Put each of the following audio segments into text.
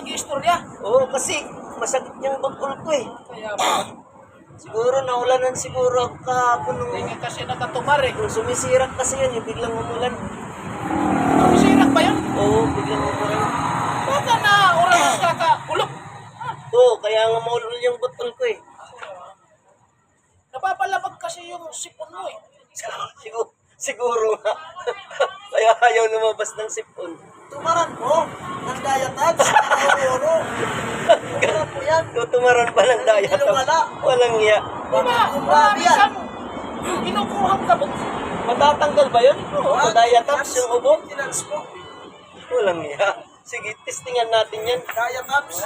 nag-iistorya. Oo, kasi masakit yung bakol ko eh. Kaya ba? Siguro naulanan siguro kahapon nung, Tingin kasi nakatumar eh. nung sumisirak kasi yun, yung biglang umulan. Masirak ba yan? Oo, biglang umulan. Baka na oras kakaulok. Oo, kaya nga maulol yung bakol ko eh. Napapalabag kasi yung sipon mo eh. Siguro nga. Kaya ayaw lumabas ng sipon. Tumaran mo ng diatabs. Siguro. Tumaran mo yan. Tutumaran pa ng daya. Hindi lumala. Walang iya. Diba? Marami siyang kinukuhang kabog. Matatanggal ba yun? O diatabs yung ubo? Maintenance mo. Walang iya. Sige, testingan natin yan. Diatabs.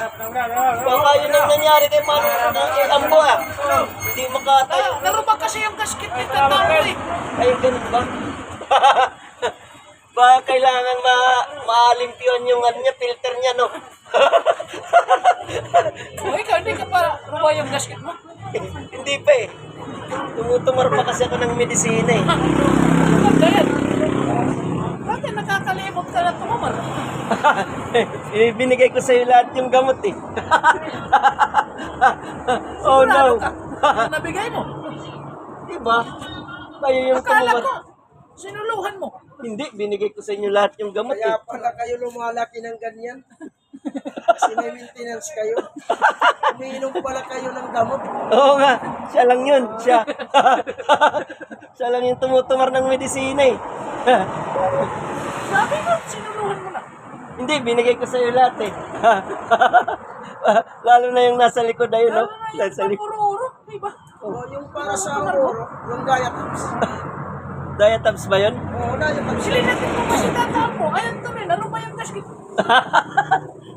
Baka yun ang nangyari kay Manong kay Ambo ah. Hindi makatayo. Narubag kasi yung gasket ni Tatamo eh. Ay, ganun ba? Baka kailangan maalimpyon yung ano niya, filter niya, no? O ikaw, hindi ka pa ruba yung gasket mo. Hindi pa eh. Tumutumar pa kasi ako ng medisina eh. Maganda yan. Bakit nakakalimot ka na tumamar? Binigay ko sa'yo lahat yung gamot eh. Oh no. Ano nabigay mo? Diba? Kayo yung Akala ko, tumumar. sinuluhan mo. Hindi, binigay ko sa inyo lahat yung gamot eh. Kaya pala kayo lumalaki ng ganyan. Kasi may maintenance kayo. Umiinom pala kayo ng gamot. Oo nga, siya lang yun, siya. Siya lang yung tumutumar ng medisina eh. Sabi mo, sinuluhan mo na. Hindi, binigay ko sa iyo lahat eh. Lalo na yung nasa likod ayun, no? Lalo na yung Nasa likod. puro-uro, diba? O yung para sa oro, yung diatabs. Diatabs ba yun? Oo, diatabs. Silinatin mo kasi Tatamo. Ayun to rin, ano ba yung gasket?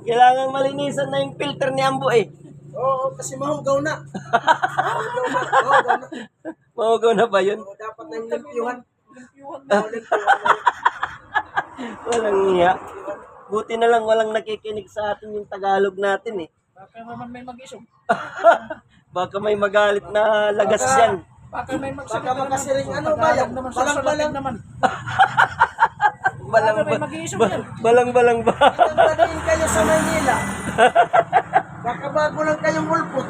Kailangan malinisan na yung filter ni Ambo eh. Oo, kasi mahugaw na. Mahugaw na. Mahugaw na. Mahugaw na ba yun? O, dapat na yung limpyuhan. Limpyuhan na. Walang iya. Buti na lang walang nakikinig sa atin yung Tagalog natin eh. Baka naman may mag-isog. Baka may magalit na lagas yan. Baka may Baka makasiring ano ba yan? Balang-balang. naman. Balang Baka may mag-iisog yan. balang ba? Nagdadain kayo sa Manila. Baka bago lang kayong ulpot.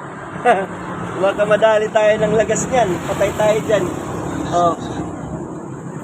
Baka madali tayo ng lagas niyan. Patay tayo dyan. Oh.